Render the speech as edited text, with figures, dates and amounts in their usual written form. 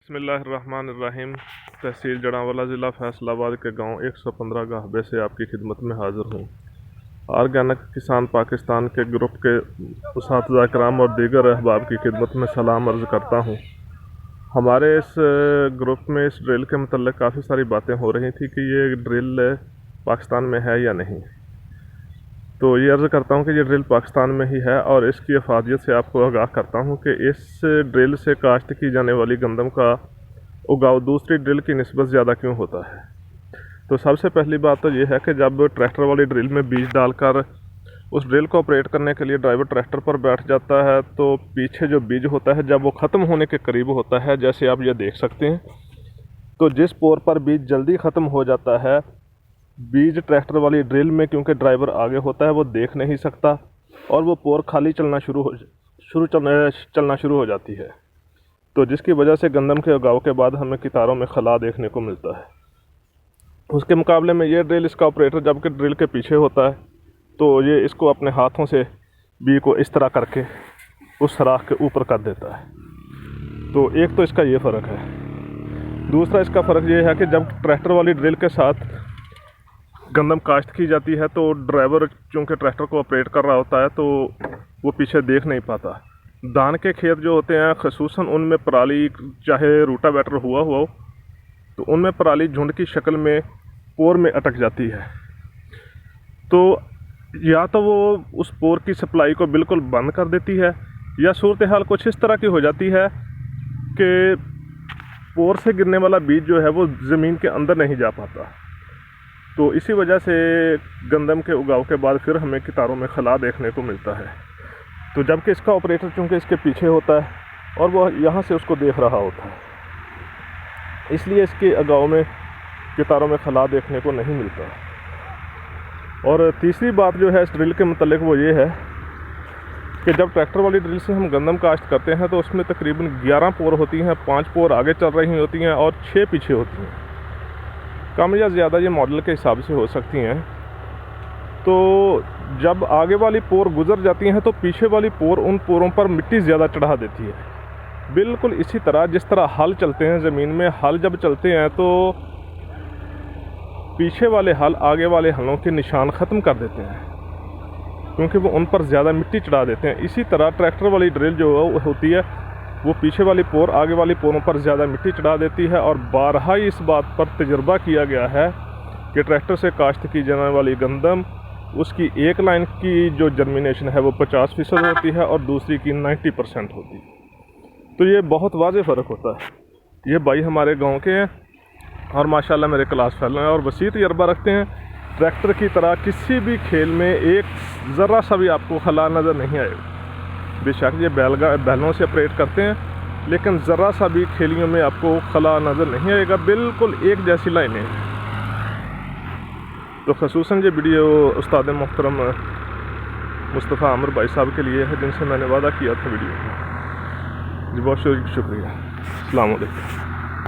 बिस्मिल्लाहिर्रहमानिर्रहीम। तहसील जड़ांवाला ज़िला फैसलाबाद के गांव 115 गाहबे से आपकी खिदमत में हाज़िर हूँ। ऑर्गेनिक किसान पाकिस्तान के ग्रुप के उस्ताद कराम और दीगर अहबाब की खिदमत में सलाम अर्ज़ करता हूँ। हमारे इस ग्रुप में इस ड्रिल के मतलब काफ़ी सारी बातें हो रही थी कि ये ड्रिल पाकिस्तान में है या नहीं। तो ये अर्ज़ करता हूँ कि ये ड्रिल पाकिस्तान में ही है और इसकी अफादियत से आपको आगाह करता हूँ कि इस ड्रिल से काश्त की जाने वाली गंदम का उगाव दूसरी ड्रिल की निस्बत ज़्यादा क्यों होता है। तो सबसे पहली बात तो ये है कि जब ट्रैक्टर वाली ड्रिल में बीज डालकर उस ड्रिल को ऑपरेट करने के लिए ड्राइवर ट्रैक्टर पर बैठ जाता है तो पीछे जो बीज होता है जब वो ख़त्म होने के करीब होता है, जैसे आप ये देख सकते हैं, तो जिस पोर पर बीज जल्दी ख़त्म हो जाता है, बीज ट्रैक्टर वाली ड्रिल में क्योंकि ड्राइवर आगे होता है वो देख नहीं सकता और वो पोर खाली चलना शुरू हो जाती है। तो जिसकी वजह से गंदम के उगाव के बाद हमें कितारों में खला देखने को मिलता है। उसके मुकाबले में ये ड्रिल, इसका ऑपरेटर जबकि ड्रिल के पीछे होता है तो ये इसको अपने हाथों से बी को इस तरह करके उस सराख के ऊपर कर देता है। तो एक तो इसका ये फ़र्क है। दूसरा इसका फ़र्क ये है कि जब ट्रैक्टर वाली ड्रिल के साथ गंदम काश्त की जाती है तो ड्राइवर चूँकि ट्रैक्टर को ऑपरेट कर रहा होता है तो वो पीछे देख नहीं पाता। धान के खेत जो होते हैं ख़ुसूसन उनमें पराली, चाहे रूटावेटर हुआ हो तो उनमें पराली झुंड की शक्ल में पोर में अटक जाती है। तो या तो वो उस पोर की सप्लाई को बिल्कुल बंद कर देती है या सूरत हाल कुछ इस तरह की हो जाती है कि पोर से गिरने वाला बीज जो है वो ज़मीन के अंदर नहीं जा पाता। तो इसी वजह से गंदम के उगाव के बाद फिर हमें कितारों में खला देखने को मिलता है। तो जबकि इसका ऑपरेटर चूँकि इसके पीछे होता है और वह यहाँ से उसको देख रहा होता है, इसलिए इसके उगाव में कितारों में खला देखने को नहीं मिलता। और तीसरी बात जो है इस ड्रिल के मतलब वो ये है कि जब ट्रैक्टर वाली ड्रिल से हम गंदम काश्त करते हैं तो उसमें तकरीबन 11 पोर होती हैं, 5 पोर आगे चल रही होती हैं और 6 पीछे होती हैं। कम या ज़्यादा ये मॉडल के हिसाब से हो सकती हैं। तो जब आगे वाली पोर गुजर जाती हैं तो पीछे वाली पोर उन पोरों पर मिट्टी ज़्यादा चढ़ा देती है। बिल्कुल इसी तरह जिस तरह हल चलते हैं ज़मीन में, हल जब चलते हैं तो पीछे वाले हल आगे वाले हलों के निशान ख़त्म कर देते हैं क्योंकि वो उन पर ज़्यादा मिट्टी चढ़ा देते हैं। इसी तरह ट्रैक्टर वाली ड्रिल जो होती है वो पीछे वाली पोर आगे वाली पोरों पर ज़्यादा मिट्टी चढ़ा देती है। और बारहा इस बात पर तजुर्बा किया गया है कि ट्रैक्टर से काश्त की जाने वाली गंदम, उसकी एक लाइन की जो जर्मिनेशन है वो 50% होती है और दूसरी की 90% होती है। तो ये बहुत वाज़ेह फ़र्क होता है। ये भाई हमारे गांव के हैं और माशाल्लाह मेरे क्लास फेलो हैं और वसी तजुर्बा रखते हैं। ट्रैक्टर की तरह किसी भी खेल में एक ज़रा सा भी आपको खला नज़र नहीं आएगा। बेशक ये बैलों से ऑपरेट करते हैं लेकिन ज़रा सा भी खेलियों में आपको खला नज़र नहीं आएगा, बिल्कुल एक जैसी लाइनें। तो ख़ुसूसन ये वीडियो उस्ताद मोहतरम मुस्तफ़ा आमिर भाई साहब के लिए है जिनसे मैंने वादा किया था वीडियो में। जी बहुत शुक्रिया। अस्सलाम वालेकुम।